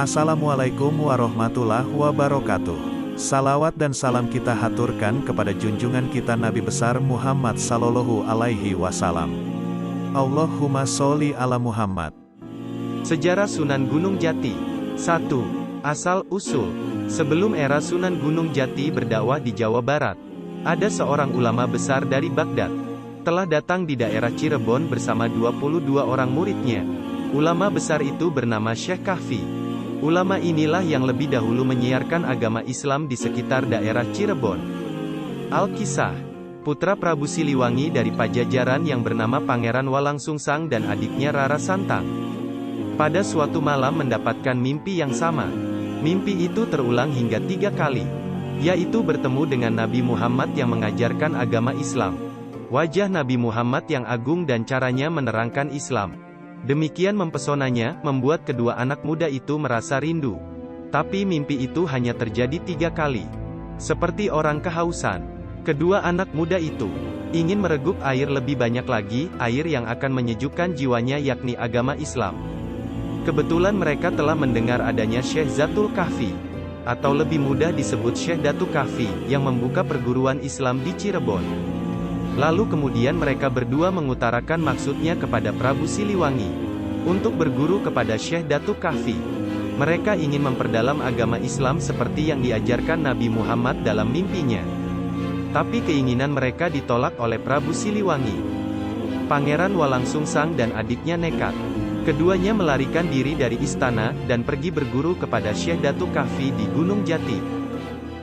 Assalamualaikum warahmatullahi wabarakatuh. Salawat dan salam kita haturkan kepada junjungan kita Nabi besar Muhammad sallallahu alaihi wasallam. Allahumma sholli ala Muhammad. Sejarah Sunan Gunung Jati. 1. Asal-usul. Sebelum era Sunan Gunung Jati berdakwah di Jawa Barat, ada seorang ulama besar dari Baghdad telah datang di daerah Cirebon bersama 22 orang muridnya. Ulama besar itu bernama Syekh Kahfi. Ulama inilah yang lebih dahulu menyiarkan agama Islam di sekitar daerah Cirebon. Al-Kisah. Putra Prabu Siliwangi dari Pajajaran yang bernama Pangeran Walangsungsang dan adiknya Rara Santang. Pada suatu malam mendapatkan mimpi yang sama. Mimpi itu terulang hingga 3 kali, yaitu bertemu dengan Nabi Muhammad yang mengajarkan agama Islam. Wajah Nabi Muhammad yang agung dan caranya menerangkan Islam demikian mempesonanya, membuat kedua anak muda itu merasa rindu. Tapi mimpi itu hanya terjadi 3 kali. Seperti orang kehausan, kedua anak muda itu ingin meregup air lebih banyak lagi, air yang akan menyejukkan jiwanya yakni agama Islam. Kebetulan mereka telah mendengar adanya Syekh Zatul Kahfi, atau lebih mudah disebut Syekh Datu Kahfi, yang membuka perguruan Islam di Cirebon. Lalu kemudian mereka berdua mengutarakan maksudnya kepada Prabu Siliwangi untuk berguru kepada Syekh Datu Kahfi. Mereka ingin memperdalam agama Islam seperti yang diajarkan Nabi Muhammad dalam mimpinya. Tapi keinginan mereka ditolak oleh Prabu Siliwangi. Pangeran Walangsungsang dan adiknya nekat. Keduanya melarikan diri dari istana dan pergi berguru kepada Syekh Datu Kahfi di Gunung Jati.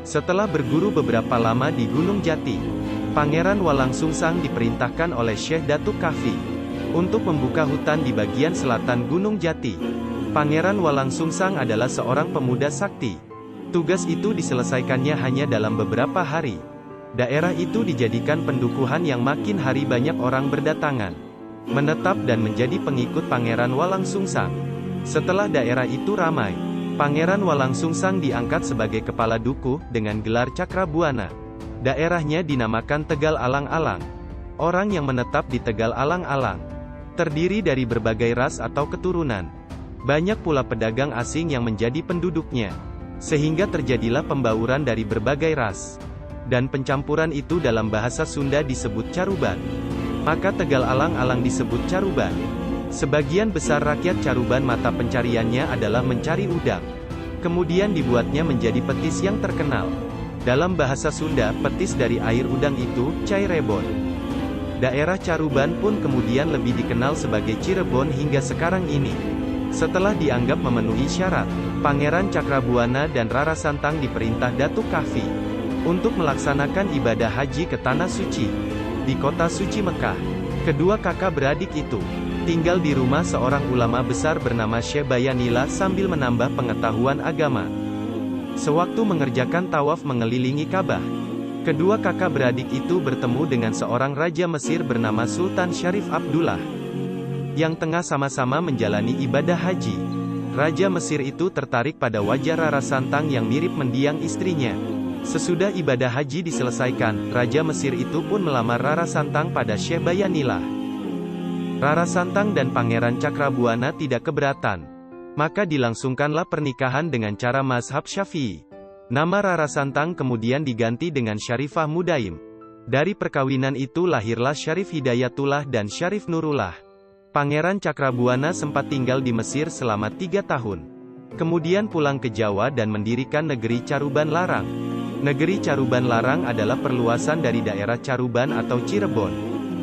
Setelah berguru beberapa lama di Gunung Jati, Pangeran Walangsungsang diperintahkan oleh Syekh Datu Kahfi untuk membuka hutan di bagian selatan Gunung Jati. Pangeran Walangsungsang adalah seorang pemuda sakti. Tugas itu diselesaikannya hanya dalam beberapa hari. Daerah itu dijadikan pendukuhan yang makin hari banyak orang berdatangan, menetap dan menjadi pengikut Pangeran Walangsungsang. Setelah daerah itu ramai, Pangeran Walangsungsang diangkat sebagai kepala dukuh dengan gelar Cakrabuana. Daerahnya dinamakan Tegal Alang-Alang. Orang yang menetap di Tegal Alang-Alang terdiri dari berbagai ras atau keturunan. Banyak pula pedagang asing yang menjadi penduduknya, sehingga terjadilah pembauran dari berbagai ras. Dan pencampuran itu dalam bahasa Sunda disebut caruban. Maka Tegal Alang-Alang disebut caruban. Sebagian besar rakyat caruban mata pencariannya adalah mencari udang. Kemudian dibuatnya menjadi petis yang terkenal. Dalam bahasa Sunda, petis dari air udang itu, cai rebon. Daerah Caruban pun kemudian lebih dikenal sebagai Cirebon hingga sekarang ini. Setelah dianggap memenuhi syarat, Pangeran Cakrabuana dan Rara Santang diperintah Datu Kahfi untuk melaksanakan ibadah haji ke Tanah Suci, di kota suci Mekah. Kedua kakak beradik itu tinggal di rumah seorang ulama besar bernama Syekh Bayanila sambil menambah pengetahuan agama. Sewaktu mengerjakan tawaf mengelilingi Ka'bah, kedua kakak beradik itu bertemu dengan seorang raja Mesir bernama Sultan Syarif Abdullah, yang tengah sama-sama menjalani ibadah haji. Raja Mesir itu tertarik pada wajah Rara Santang yang mirip mendiang istrinya. Sesudah ibadah haji diselesaikan, Raja Mesir itu pun melamar Rara Santang pada Syekh Bayanillah. Rara Santang dan Pangeran Cakrabuana tidak keberatan. Maka dilangsungkanlah pernikahan dengan cara mazhab Syafi'i. Nama Rara Santang kemudian diganti dengan Syarifah Mudaim. Dari perkawinan itu lahirlah Syarif Hidayatullah dan Syarif Nurullah. Pangeran Cakrabuana sempat tinggal di Mesir selama 3 tahun. Kemudian pulang ke Jawa dan mendirikan negeri Caruban Larang. Negeri Caruban Larang adalah perluasan dari daerah Caruban atau Cirebon.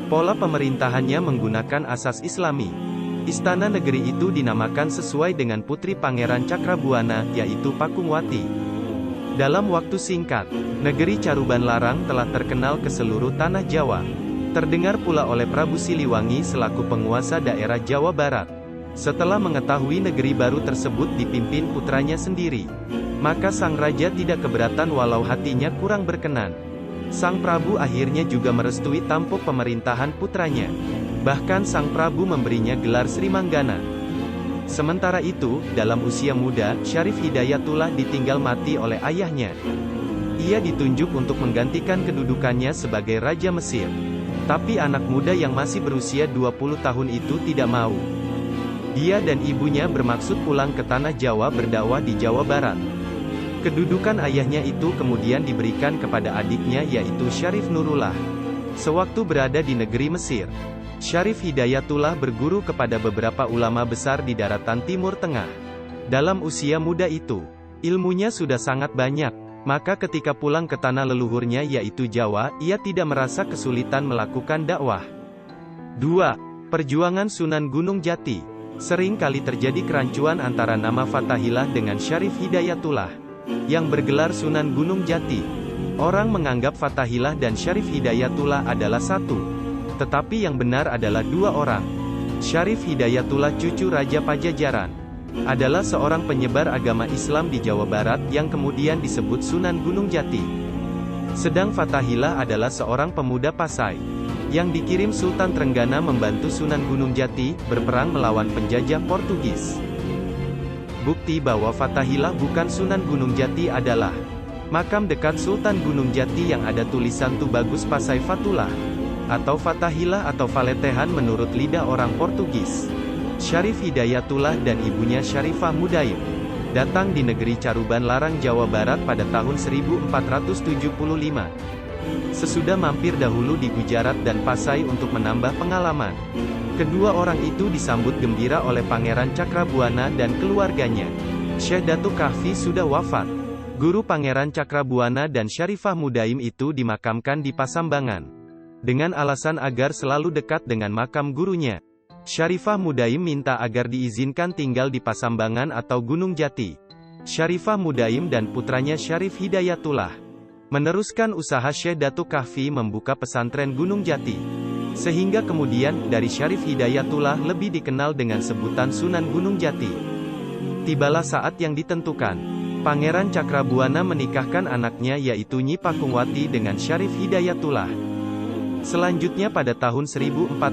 Pola pemerintahannya menggunakan asas Islami. Istana negeri itu dinamakan sesuai dengan putri Pangeran Cakrabuana, yaitu Pakungwati. Dalam waktu singkat, negeri Caruban Larang telah terkenal ke seluruh tanah Jawa. Terdengar pula oleh Prabu Siliwangi selaku penguasa daerah Jawa Barat. Setelah mengetahui negeri baru tersebut dipimpin putranya sendiri, maka sang raja tidak keberatan walau hatinya kurang berkenan. Sang Prabu akhirnya juga merestui tampuk pemerintahan putranya. Bahkan Sang Prabu memberinya gelar Sri Manggana. Sementara itu, dalam usia muda, Syarif Hidayatullah ditinggal mati oleh ayahnya. Ia ditunjuk untuk menggantikan kedudukannya sebagai Raja Mesir. Tapi anak muda yang masih berusia 20 tahun itu tidak mau. Dia dan ibunya bermaksud pulang ke tanah Jawa berdakwah di Jawa Barat. Kedudukan ayahnya itu kemudian diberikan kepada adiknya yaitu Syarif Nurullah. Sewaktu berada di negeri Mesir, Syarif Hidayatullah berguru kepada beberapa ulama besar di daratan Timur Tengah. Dalam usia muda itu, ilmunya sudah sangat banyak, maka ketika pulang ke tanah leluhurnya yaitu Jawa, ia tidak merasa kesulitan melakukan dakwah. 2. Perjuangan Sunan Gunung Jati. Sering kali terjadi kerancuan antara nama Fathahillah dengan Syarif Hidayatullah, yang bergelar Sunan Gunung Jati. Orang menganggap Fathahillah dan Syarif Hidayatullah adalah satu, tetapi yang benar adalah dua orang. Syarif Hidayatullah cucu Raja Pajajaran, adalah seorang penyebar agama Islam di Jawa Barat yang kemudian disebut Sunan Gunung Jati. Sedang Fathahillah adalah seorang pemuda Pasai, yang dikirim Sultan Trenggana membantu Sunan Gunung Jati berperang melawan penjajah Portugis. Bukti bahwa Fathahillah bukan Sunan Gunung Jati adalah makam dekat Sultan Gunung Jati yang ada tulisan Tubagus Pasai Fatullah, atau Fathahillah atau Faletehan menurut lidah orang Portugis. Syarif Hidayatullah dan ibunya Syarifah Mudaim datang di negeri Caruban Larang Jawa Barat pada tahun 1475. Sesudah mampir dahulu di Gujarat dan Pasai untuk menambah pengalaman, kedua orang itu disambut gembira oleh Pangeran Cakrabuana dan keluarganya. Syekh Datuk Kahfi sudah wafat. Guru Pangeran Cakrabuana dan Syarifah Mudaim itu dimakamkan di Pasambangan, dengan alasan agar selalu dekat dengan makam gurunya. Syarifah Mudaim minta agar diizinkan tinggal di Pasambangan atau Gunung Jati. Syarifah Mudaim dan putranya Syarif Hidayatullah meneruskan usaha Syekh Datuk Kahfi membuka pesantren Gunung Jati, sehingga kemudian dari Syarif Hidayatullah lebih dikenal dengan sebutan Sunan Gunung Jati. Tibalah saat yang ditentukan. Pangeran Cakrabuana menikahkan anaknya yaitu Nyi Pakungwati dengan Syarif Hidayatullah. Selanjutnya pada tahun 1479,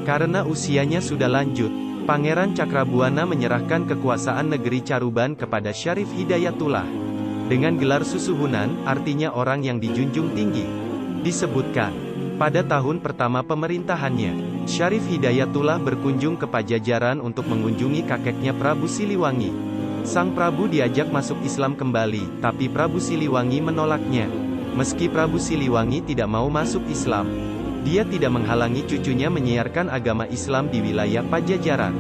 karena usianya sudah lanjut, Pangeran Cakrabuana menyerahkan kekuasaan negeri Caruban kepada Syarif Hidayatullah dengan gelar Susuhunan, artinya orang yang dijunjung tinggi. Disebutkan, pada tahun pertama pemerintahannya, Syarif Hidayatullah berkunjung ke Pajajaran untuk mengunjungi kakeknya Prabu Siliwangi. Sang Prabu diajak masuk Islam kembali, tapi Prabu Siliwangi menolaknya. Meski Prabu Siliwangi tidak mau masuk Islam, dia tidak menghalangi cucunya menyiarkan agama Islam di wilayah Pajajaran.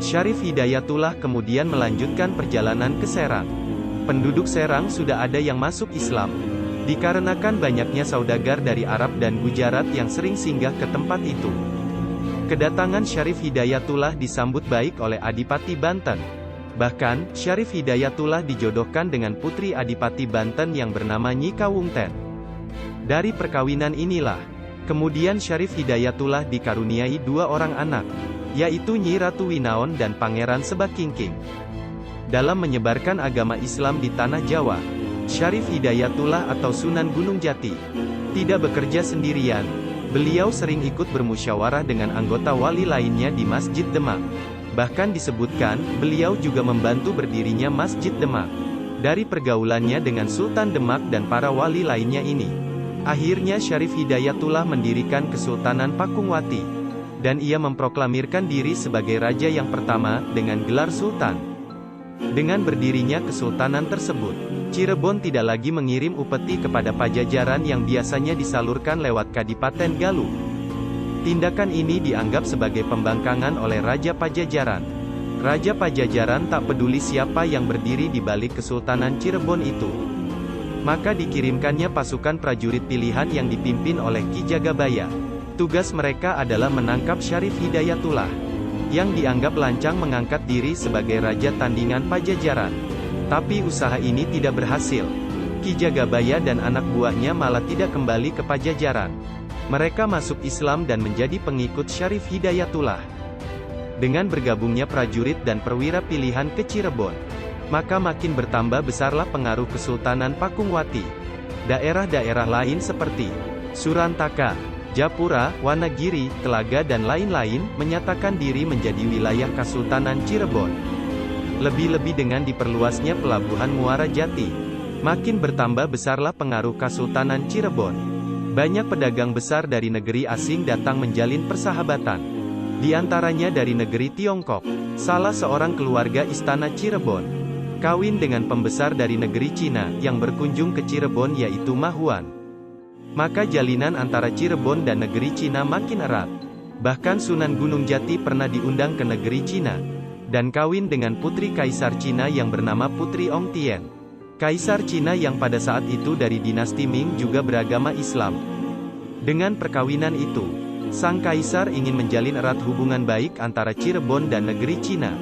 Syarif Hidayatullah kemudian melanjutkan perjalanan ke Serang. Penduduk Serang sudah ada yang masuk Islam, dikarenakan banyaknya saudagar dari Arab dan Gujarat yang sering singgah ke tempat itu. Kedatangan Syarif Hidayatullah disambut baik oleh Adipati Banten. Bahkan, Syarif Hidayatullah dijodohkan dengan putri Adipati Banten yang bernama Nyi Kawungten. Dari perkawinan inilah, kemudian Syarif Hidayatullah dikaruniai dua orang anak, yaitu Nyi Ratu Winaon dan Pangeran Sebakingking. Dalam menyebarkan agama Islam di tanah Jawa, Syarif Hidayatullah atau Sunan Gunung Jati tidak bekerja sendirian. Beliau sering ikut bermusyawarah dengan anggota wali lainnya di Masjid Demak. Bahkan disebutkan, beliau juga membantu berdirinya Masjid Demak. Dari pergaulannya dengan Sultan Demak dan para wali lainnya ini, akhirnya Syarif Hidayatullah mendirikan Kesultanan Pakungwati, dan ia memproklamirkan diri sebagai raja yang pertama dengan gelar Sultan. Dengan berdirinya kesultanan tersebut, Cirebon tidak lagi mengirim upeti kepada Pajajaran yang biasanya disalurkan lewat Kadipaten Galuh. Tindakan ini dianggap sebagai pembangkangan oleh Raja Pajajaran. Raja Pajajaran tak peduli siapa yang berdiri di balik Kesultanan Cirebon itu. Maka dikirimkannya pasukan prajurit pilihan yang dipimpin oleh Ki Jagabaya. Tugas mereka adalah menangkap Syarif Hidayatullah, yang dianggap lancang mengangkat diri sebagai raja tandingan Pajajaran. Tapi usaha ini tidak berhasil. Ki Jagabaya dan anak buahnya malah tidak kembali ke Pajajaran. Mereka masuk Islam dan menjadi pengikut Syarif Hidayatullah. Dengan bergabungnya prajurit dan perwira pilihan ke Cirebon, maka makin bertambah besarlah pengaruh Kesultanan Pakungwati. Daerah-daerah lain seperti Surantaka, Japura, Wanagiri, Telaga dan lain-lain, menyatakan diri menjadi wilayah Kesultanan Cirebon. Lebih-lebih dengan diperluasnya pelabuhan Muara Jati, makin bertambah besarlah pengaruh Kesultanan Cirebon. Banyak pedagang besar dari negeri asing datang menjalin persahabatan. di antaranya dari negeri Tiongkok. Salah seorang keluarga istana Cirebon kawin dengan pembesar dari negeri Cina yang berkunjung ke Cirebon yaitu Ma Huan. Maka jalinan antara Cirebon dan negeri Cina makin erat. Bahkan Sunan Gunung Jati pernah diundang ke negeri Cina dan kawin dengan putri Kaisar Cina yang bernama Putri Ong Tien. Kaisar Cina yang pada saat itu dari dinasti Ming juga beragama Islam. Dengan perkawinan itu, sang kaisar ingin menjalin erat hubungan baik antara Cirebon dan negeri Cina.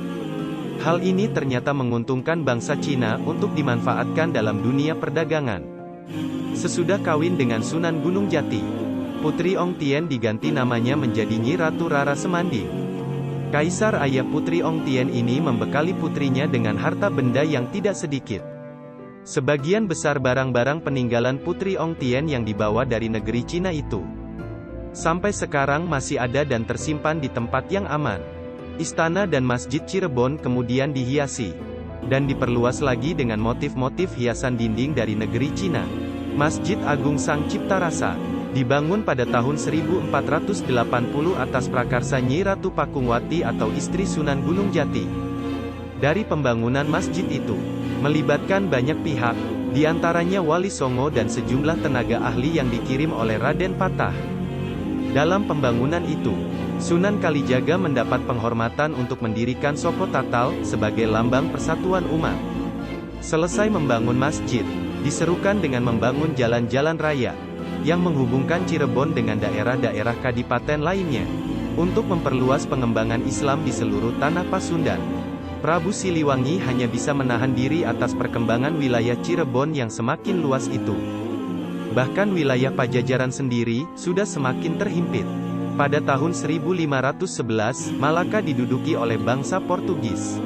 Hal ini ternyata menguntungkan bangsa Cina untuk dimanfaatkan dalam dunia perdagangan. Sesudah kawin dengan Sunan Gunung Jati, Putri Ong Tien diganti namanya menjadi Nyi Ratu Rara Semanding. Kaisar ayah Putri Ong Tien ini membekali putrinya dengan harta benda yang tidak sedikit. Sebagian besar barang-barang peninggalan Putri Ong Tien yang dibawa dari negeri Cina itu sampai sekarang masih ada dan tersimpan di tempat yang aman. Istana dan Masjid Cirebon kemudian dihiasi dan diperluas lagi dengan motif-motif hiasan dinding dari negeri Cina. Masjid Agung Sang Cipta Rasa dibangun pada tahun 1480 atas prakarsa Nyi Ratu Pakungwati atau istri Sunan Gunung Jati. Dari pembangunan masjid itu melibatkan banyak pihak, di antaranya Wali Songo dan sejumlah tenaga ahli yang dikirim oleh Raden Patah. Dalam pembangunan itu, Sunan Kalijaga mendapat penghormatan untuk mendirikan Soko Tatal sebagai lambang persatuan umat. Selesai membangun masjid, diserukan dengan membangun jalan-jalan raya yang menghubungkan Cirebon dengan daerah-daerah kadipaten lainnya untuk memperluas pengembangan Islam di seluruh tanah Pasundan. Prabu Siliwangi hanya bisa menahan diri atas perkembangan wilayah Cirebon yang semakin luas itu. Bahkan wilayah Pajajaran sendiri sudah semakin terhimpit. Pada tahun 1511, Malaka diduduki oleh bangsa Portugis.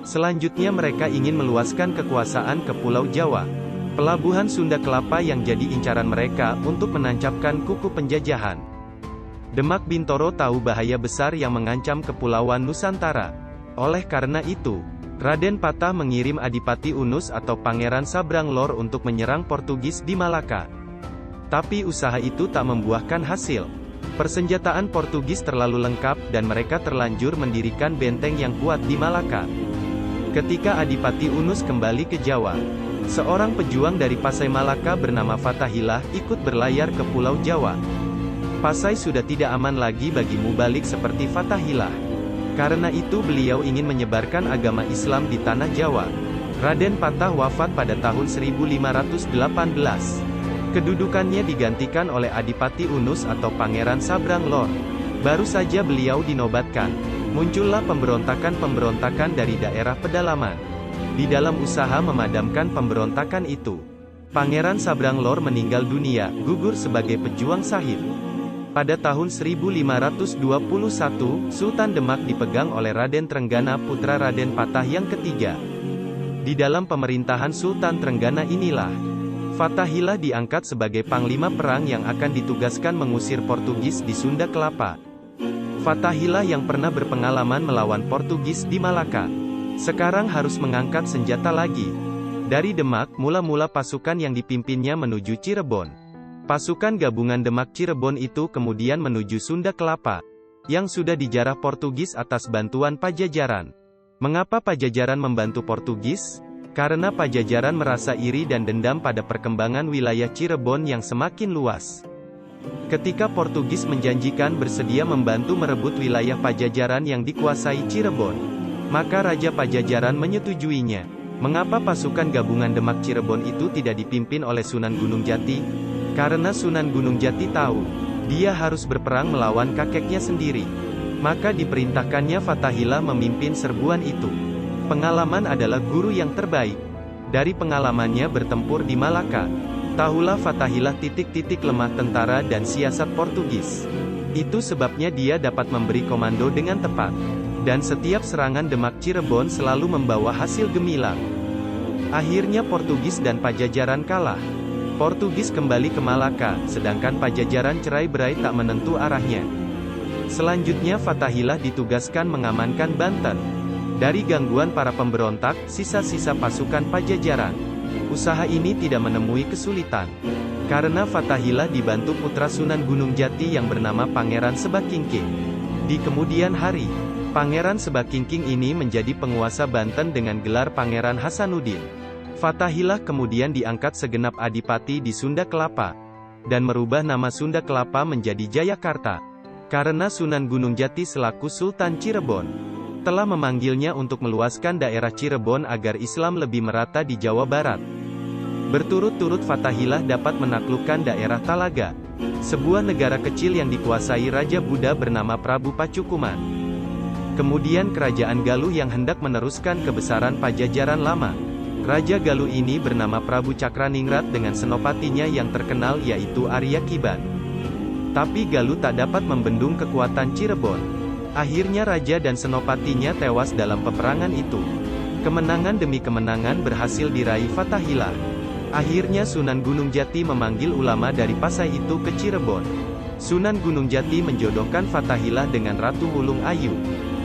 Selanjutnya mereka ingin meluaskan kekuasaan ke Pulau Jawa. Pelabuhan Sunda Kelapa yang jadi incaran mereka untuk menancapkan kuku penjajahan. Demak Bintoro tahu bahaya besar yang mengancam Kepulauan Nusantara. Oleh karena itu, Raden Patah mengirim Adipati Unus atau Pangeran Sabranglor untuk menyerang Portugis di Malaka. Tapi usaha itu tak membuahkan hasil. Persenjataan Portugis terlalu lengkap dan mereka terlanjur mendirikan benteng yang kuat di Malaka. Ketika Adipati Unus kembali ke Jawa, seorang pejuang dari Pasai Malaka bernama Fatahillah ikut berlayar ke Pulau Jawa. Pasai sudah tidak aman lagi bagi mubalik seperti Fatahillah. Karena itu beliau ingin menyebarkan agama Islam di tanah Jawa. Raden Patah wafat pada tahun 1518. Kedudukannya digantikan oleh Adipati Unus atau Pangeran Sabranglor. Baru saja beliau dinobatkan, muncullah pemberontakan-pemberontakan dari daerah pedalaman. Di dalam usaha memadamkan pemberontakan itu, Pangeran Sabranglor meninggal dunia, gugur sebagai pejuang syahid. Pada tahun 1521, Sultan Demak dipegang oleh Raden Trenggana putra Raden Patah yang ketiga. Di dalam pemerintahan Sultan Trenggana inilah, Fatahillah diangkat sebagai panglima perang yang akan ditugaskan mengusir Portugis di Sunda Kelapa. Fatahillah yang pernah berpengalaman melawan Portugis di Malaka, sekarang harus mengangkat senjata lagi. Dari Demak, mula-mula pasukan yang dipimpinnya menuju Cirebon. Pasukan gabungan Demak Cirebon itu kemudian menuju Sunda Kelapa, yang sudah dijarah Portugis atas bantuan Pajajaran. Mengapa Pajajaran membantu Portugis? Karena Pajajaran merasa iri dan dendam pada perkembangan wilayah Cirebon yang semakin luas. Ketika Portugis menjanjikan bersedia membantu merebut wilayah Pajajaran yang dikuasai Cirebon, maka Raja Pajajaran menyetujuinya. Mengapa pasukan gabungan Demak Cirebon itu tidak dipimpin oleh Sunan Gunung Jati? Karena Sunan Gunung Jati tahu, dia harus berperang melawan kakeknya sendiri. Maka diperintahkannya Fatahillah memimpin serbuan itu. Pengalaman adalah guru yang terbaik. Dari pengalamannya bertempur di Malaka, tahulah Fatahillah titik-titik lemah tentara dan siasat Portugis. Itu sebabnya dia dapat memberi komando dengan tepat. Dan setiap serangan Demak Cirebon selalu membawa hasil gemilang. Akhirnya Portugis dan Pajajaran kalah. Portugis kembali ke Malaka, sedangkan Pajajaran cerai-berai tak menentu arahnya. Selanjutnya Fatahillah ditugaskan mengamankan Banten dari gangguan para pemberontak, sisa-sisa pasukan Pajajaran. Usaha ini tidak menemui kesulitan, karena Fatahillah dibantu putra Sunan Gunung Jati yang bernama Pangeran Sebakingking. Di kemudian hari, Pangeran Sebakingking ini menjadi penguasa Banten dengan gelar Pangeran Hasanuddin. Fathahillah kemudian diangkat segenap adipati di Sunda Kelapa, dan merubah nama Sunda Kelapa menjadi Jayakarta, karena Sunan Gunung Jati selaku Sultan Cirebon telah memanggilnya untuk meluaskan daerah Cirebon agar Islam lebih merata di Jawa Barat. Berturut-turut Fathahillah dapat menaklukkan daerah Talaga, sebuah negara kecil yang dikuasai Raja Buddha bernama Prabu Pacukuman. Kemudian Kerajaan Galuh yang hendak meneruskan kebesaran Pajajaran lama. Raja Galuh ini bernama Prabu Cakraningrat dengan senopatinya yang terkenal yaitu Arya Kiban. Tapi Galuh tak dapat membendung kekuatan Cirebon. Akhirnya raja dan senopatinya tewas dalam peperangan itu. Kemenangan demi kemenangan berhasil diraih Fathahillah. Akhirnya Sunan Gunung Jati memanggil ulama dari Pasai itu ke Cirebon. Sunan Gunung Jati menjodohkan Fathahillah dengan Ratu Wulung Ayu.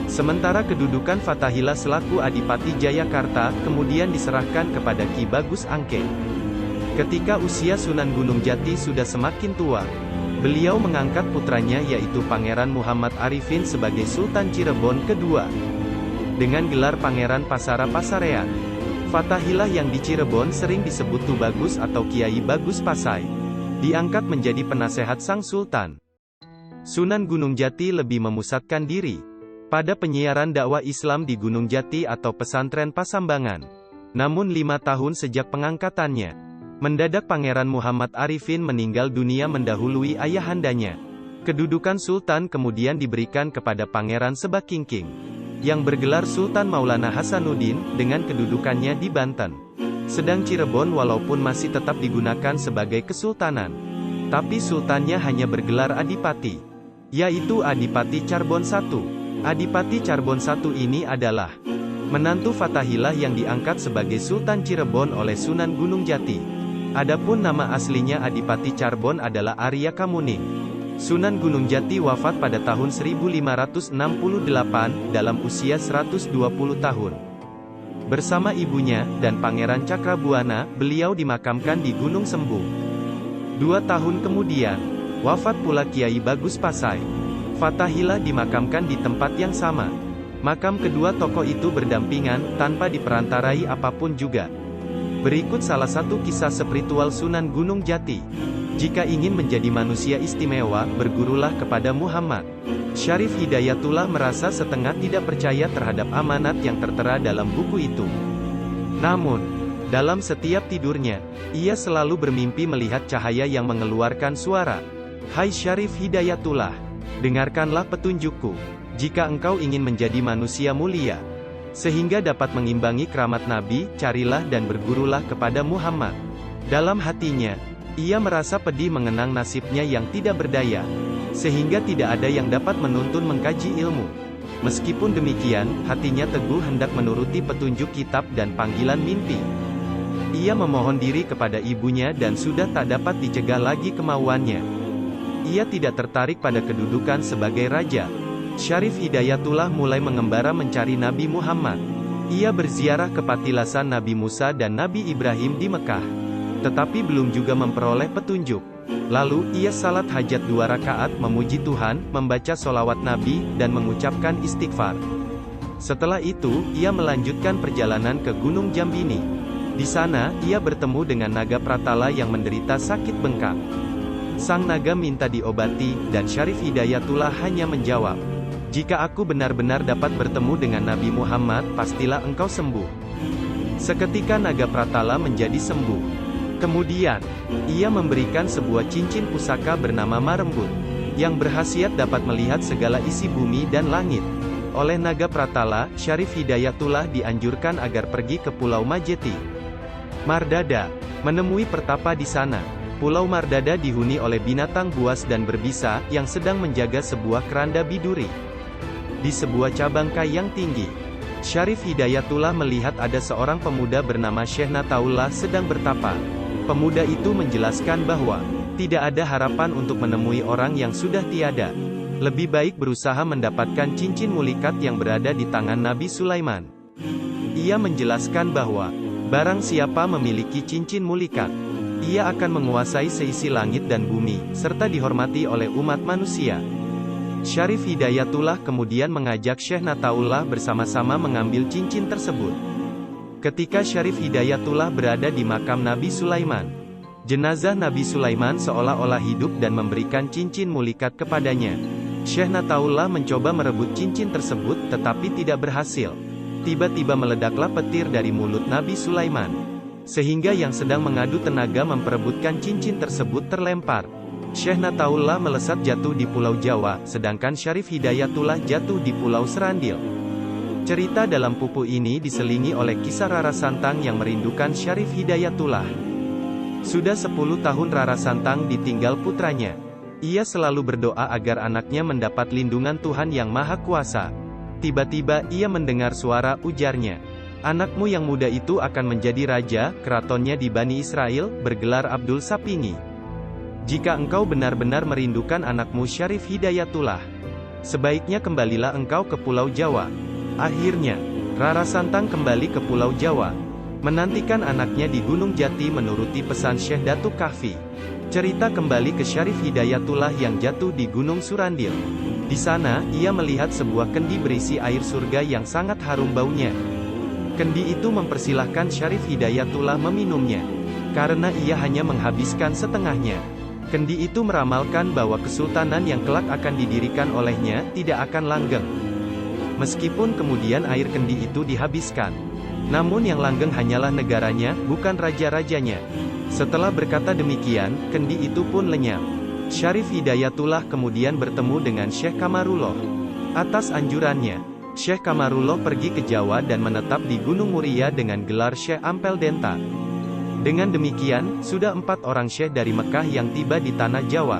Sementara kedudukan Fathahillah selaku Adipati Jayakarta kemudian diserahkan kepada Ki Bagus Angke. Ketika usia Sunan Gunung Jati sudah semakin tua, beliau mengangkat putranya yaitu Pangeran Muhammad Arifin sebagai Sultan Cirebon kedua, dengan gelar Pangeran Pasara Pasarean. Fathahillah yang di Cirebon sering disebut Tu Bagus atau Kiai Bagus Pasai, diangkat menjadi penasehat sang Sultan. Sunan Gunung Jati lebih memusatkan diri pada penyiaran dakwah Islam di Gunung Jati atau pesantren Pasambangan. Namun 5 tahun sejak pengangkatannya, mendadak Pangeran Muhammad Arifin meninggal dunia mendahului ayahandanya. Kedudukan Sultan kemudian diberikan kepada Pangeran Sebakingking, yang bergelar Sultan Maulana Hasanuddin, dengan kedudukannya di Banten. Sedang Cirebon walaupun masih tetap digunakan sebagai kesultanan, tapi sultannya hanya bergelar Adipati, yaitu Adipati Carbon I. Adipati Carbon I ini adalah menantu Fathahillah yang diangkat sebagai Sultan Cirebon oleh Sunan Gunung Jati. Adapun nama aslinya Adipati Carbon adalah Arya Kamuning. Sunan Gunung Jati wafat pada tahun 1568 dalam usia 120 tahun. Bersama ibunya dan Pangeran Cakrabuana, beliau dimakamkan di Gunung Sembung. 2 tahun kemudian, wafat pula Kiai Bagus Pasai. Fathahillah dimakamkan di tempat yang sama. Makam kedua tokoh itu berdampingan, tanpa diperantarai apapun juga. Berikut salah satu kisah spiritual Sunan Gunung Jati. Jika ingin menjadi manusia istimewa, bergurulah kepada Muhammad. Syarif Hidayatullah merasa setengah tidak percaya terhadap amanat yang tertera dalam buku itu. Namun, dalam setiap tidurnya, ia selalu bermimpi melihat cahaya yang mengeluarkan suara. Hai Syarif Hidayatullah, dengarkanlah petunjukku. Jika engkau ingin menjadi manusia mulia, sehingga dapat mengimbangi keramat Nabi, carilah dan bergurulah kepada Muhammad. Dalam hatinya, ia merasa pedih mengenang nasibnya yang tidak berdaya, sehingga tidak ada yang dapat menuntun mengkaji ilmu. Meskipun demikian, hatinya teguh hendak menuruti petunjuk kitab dan panggilan mimpi. Ia memohon diri kepada ibunya dan sudah tak dapat dicegah lagi kemauannya. Ia tidak tertarik pada kedudukan sebagai raja. Syarif Hidayatullah mulai mengembara mencari Nabi Muhammad. Ia berziarah ke patilasan Nabi Musa dan Nabi Ibrahim di Mekah, tetapi belum juga memperoleh petunjuk. Lalu, ia salat hajat 2 rakaat, memuji Tuhan, membaca solawat Nabi, dan mengucapkan istighfar. Setelah itu, ia melanjutkan perjalanan ke Gunung Jambini. Di sana, ia bertemu dengan naga Pratala yang menderita sakit bengkak. Sang naga minta diobati, dan Syarif Hidayatullah hanya menjawab, "Jika aku benar-benar dapat bertemu dengan Nabi Muhammad, pastilah engkau sembuh." Seketika naga Pratala menjadi sembuh. Kemudian, ia memberikan sebuah cincin pusaka bernama Marembut, yang berkhasiat dapat melihat segala isi bumi dan langit. Oleh naga Pratala, Syarif Hidayatullah dianjurkan agar pergi ke Pulau Majeti Mardada, menemui pertapa di sana. Pulau Mardada dihuni oleh binatang buas dan berbisa, yang sedang menjaga sebuah keranda biduri. Di sebuah cabang kai yang tinggi, Syarif Hidayatullah melihat ada seorang pemuda bernama Syekh Nataullah sedang bertapa. Pemuda itu menjelaskan bahwa tidak ada harapan untuk menemui orang yang sudah tiada. Lebih baik berusaha mendapatkan cincin mulikat yang berada di tangan Nabi Sulaiman. Ia menjelaskan bahwa barang siapa memiliki cincin mulikat, ia akan menguasai seisi langit dan bumi, serta dihormati oleh umat manusia. Syarif Hidayatullah kemudian mengajak Syekh Nataullah bersama-sama mengambil cincin tersebut. Ketika Syarif Hidayatullah berada di makam Nabi Sulaiman, jenazah Nabi Sulaiman seolah-olah hidup dan memberikan cincin mulikat kepadanya. Syekh Nataullah mencoba merebut cincin tersebut tetapi tidak berhasil. Tiba-tiba meledaklah petir dari mulut Nabi Sulaiman, sehingga yang sedang mengadu tenaga memperebutkan cincin tersebut terlempar. Syekh Nataullah melesat jatuh di Pulau Jawa, sedangkan Syarif Hidayatullah jatuh di Pulau Serandil. Cerita dalam pupu ini diselingi oleh kisah Rara Santang yang merindukan Syarif Hidayatullah. Sudah 10 tahun Rara Santang ditinggal putranya. Ia selalu berdoa agar anaknya mendapat lindungan Tuhan Yang Maha Kuasa. Tiba-tiba ia mendengar suara, ujarnya, "Anakmu yang muda itu akan menjadi raja, keratonnya di Bani Israel, bergelar Abdul Sapingi. Jika engkau benar-benar merindukan anakmu Syarif Hidayatullah, sebaiknya kembalilah engkau ke Pulau Jawa." Akhirnya, Rara Santang kembali ke Pulau Jawa, menantikan anaknya di Gunung Jati menuruti pesan Syekh Datuk Kahfi. Cerita kembali ke Syarif Hidayatullah yang jatuh di Gunung Surandil. Di sana, ia melihat sebuah kendi berisi air surga yang sangat harum baunya. Kendi itu mempersilahkan Syarif Hidayatullah meminumnya, karena ia hanya menghabiskan setengahnya. Kendi itu meramalkan bahwa kesultanan yang kelak akan didirikan olehnya tidak akan langgeng. Meskipun kemudian air kendi itu dihabiskan, namun yang langgeng hanyalah negaranya, bukan raja-rajanya. Setelah berkata demikian, kendi itu pun lenyap. Syarif Hidayatullah kemudian bertemu dengan Syekh Kamarullah. Atas anjurannya, Syekh Kamarullah pergi ke Jawa dan menetap di Gunung Muria dengan gelar Syekh Ampel Denta. Dengan demikian, sudah 4 orang syekh dari Mekah yang tiba di tanah Jawa.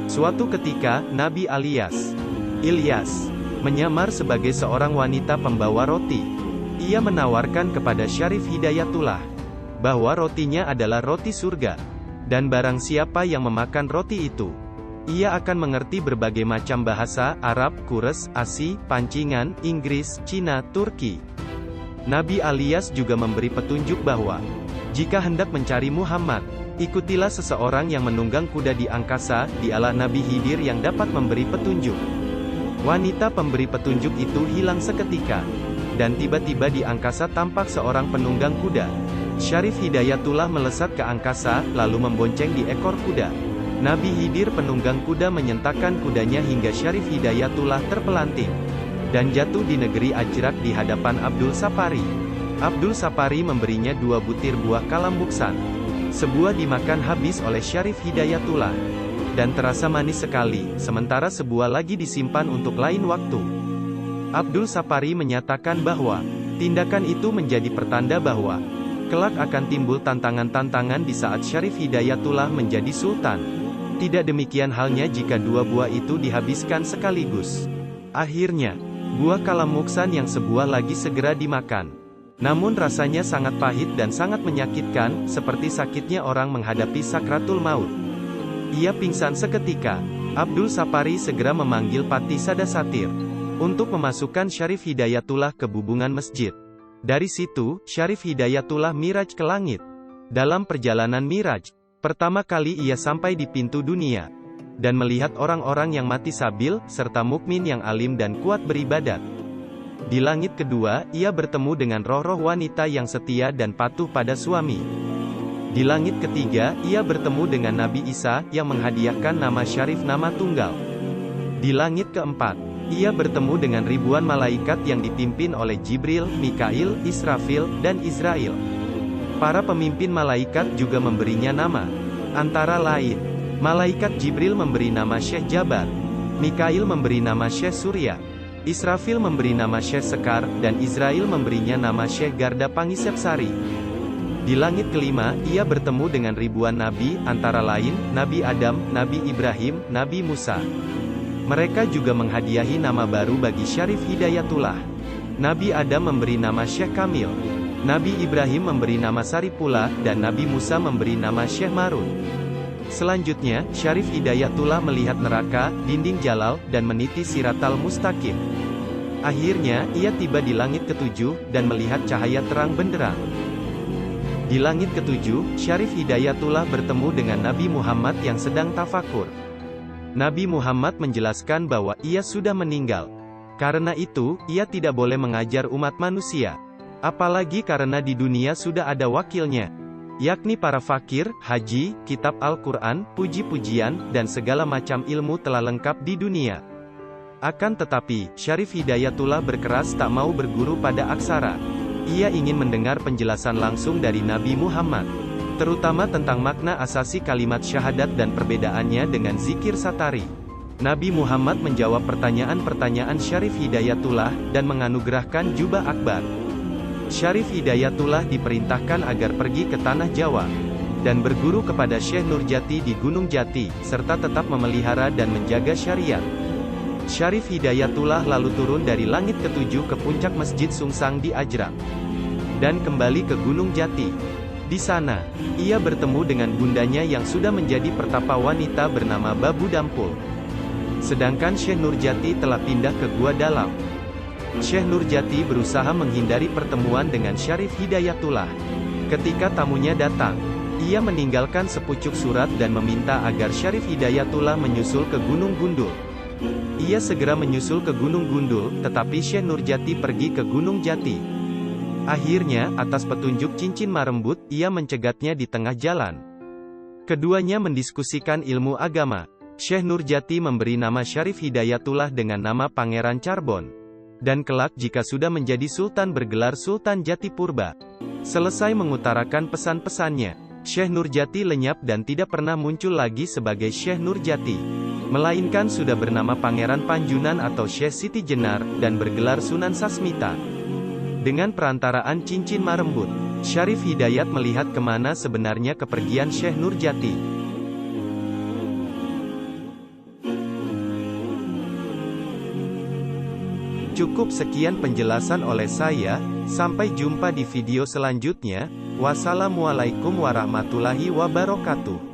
Suatu ketika, Nabi Ilyas menyamar sebagai seorang wanita pembawa roti. Ia menawarkan kepada Syarif Hidayatullah bahwa rotinya adalah roti surga, dan barang siapa yang memakan roti itu, ia akan mengerti berbagai macam bahasa, Arab, Kures, Asi, Pancingan, Inggris, Cina, Turki. Nabi Ilyas juga memberi petunjuk bahwa jika hendak mencari Muhammad, ikutilah seseorang yang menunggang kuda di angkasa, dialah Nabi Khidir yang dapat memberi petunjuk. Wanita pemberi petunjuk itu hilang seketika, dan tiba-tiba di angkasa tampak seorang penunggang kuda. Syarif Hidayatullah melesat ke angkasa, lalu membonceng di ekor kuda. Nabi Khidir penunggang kuda menyentakkan kudanya hingga Syarif Hidayatullah terpelanting, dan jatuh di negeri Ajrak di hadapan Abdul Sapari. Abdul Sapari memberinya 2 butir buah kalambuksan. Sebuah dimakan habis oleh Syarif Hidayatullah, dan terasa manis sekali, sementara sebuah lagi disimpan untuk lain waktu. Abdul Sapari menyatakan bahwa tindakan itu menjadi pertanda bahwa kelak akan timbul tantangan-tantangan di saat Syarif Hidayatullah menjadi sultan. Tidak demikian halnya jika 2 buah itu dihabiskan sekaligus. Akhirnya, buah kalambuksan yang sebuah lagi segera dimakan. Namun rasanya sangat pahit dan sangat menyakitkan, seperti sakitnya orang menghadapi sakratul maut. Ia pingsan seketika. Abdul Sapari segera memanggil Pati Sadasatir untuk memasukkan Syarif Hidayatullah ke bubungan masjid. Dari situ, Syarif Hidayatullah miraj ke langit. Dalam perjalanan miraj, pertama kali ia sampai di pintu dunia, dan melihat orang-orang yang mati sabil, serta mukmin yang alim dan kuat beribadat. Di langit kedua, ia bertemu dengan roh-roh wanita yang setia dan patuh pada suami. Di langit ketiga, ia bertemu dengan Nabi Isa, yang menghadiahkan nama Syarif nama tunggal. Di langit keempat, ia bertemu dengan ribuan malaikat yang dipimpin oleh Jibril, Mikail, Israfil, dan Israel. Para pemimpin malaikat juga memberinya nama. Antara lain, malaikat Jibril memberi nama Syekh Jabar, Mikail memberi nama Syekh Surya, Israfil memberi nama Syekh Sekar, dan Israel memberinya nama Syekh Garda Pangisepsari. Di langit kelima, ia bertemu dengan ribuan nabi, antara lain, Nabi Adam, Nabi Ibrahim, Nabi Musa. Mereka juga menghadiahi nama baru bagi Syarif Hidayatullah. Nabi Adam memberi nama Syekh Kamil, Nabi Ibrahim memberi nama Saripula, dan Nabi Musa memberi nama Syekh Marun. Selanjutnya, Syarif Hidayatullah melihat neraka, dinding jalal, dan meniti Siratal Mustaqim. Akhirnya, ia tiba di langit ketujuh, dan melihat cahaya terang benderang. Di langit ketujuh, Syarif Hidayatullah bertemu dengan Nabi Muhammad yang sedang tafakur. Nabi Muhammad menjelaskan bahwa ia sudah meninggal. Karena itu, ia tidak boleh mengajar umat manusia. Apalagi karena di dunia sudah ada wakilnya, yakni para fakir, haji, kitab Al-Quran, puji-pujian, dan segala macam ilmu telah lengkap di dunia. Akan tetapi, Syarif Hidayatullah berkeras tak mau berguru pada aksara. Ia ingin mendengar penjelasan langsung dari Nabi Muhammad, terutama tentang makna asasi kalimat syahadat dan perbedaannya dengan zikir satari. Nabi Muhammad menjawab pertanyaan-pertanyaan Syarif Hidayatullah, dan menganugerahkan jubah akbar. Syarif Hidayatullah diperintahkan agar pergi ke Tanah Jawa, dan berguru kepada Syekh Nurjati di Gunung Jati, serta tetap memelihara dan menjaga syariat. Syarif Hidayatullah lalu turun dari langit ketujuh ke puncak Masjid Sungsang di Ajrak, dan kembali ke Gunung Jati. Di sana, ia bertemu dengan bundanya yang sudah menjadi pertapa wanita bernama Babu Dampul. Sedangkan Syekh Nurjati telah pindah ke Gua Dalam. Syekh Nurjati berusaha menghindari pertemuan dengan Syarif Hidayatullah. Ketika tamunya datang, ia meninggalkan sepucuk surat dan meminta agar Syarif Hidayatullah menyusul ke Gunung Gundul. Ia segera menyusul ke Gunung Gundul, tetapi Syekh Nurjati pergi ke Gunung Jati. Akhirnya, atas petunjuk cincin marembut, ia mencegatnya di tengah jalan. Keduanya mendiskusikan ilmu agama. Syekh Nurjati memberi nama Syarif Hidayatullah dengan nama Pangeran Charbon. Dan kelak jika sudah menjadi sultan bergelar Sultan Jati Purba. Selesai mengutarakan pesan-pesannya, Syekh Nurjati lenyap dan tidak pernah muncul lagi sebagai Syekh Nurjati, melainkan sudah bernama Pangeran Panjunan atau Syekh Siti Jenar, dan bergelar Sunan Sasmita. Dengan perantaraan cincin marembut, Syarif Hidayat melihat kemana sebenarnya kepergian Syekh Nurjati. Cukup sekian penjelasan oleh saya, sampai jumpa di video selanjutnya. Wassalamualaikum warahmatullahi wabarakatuh.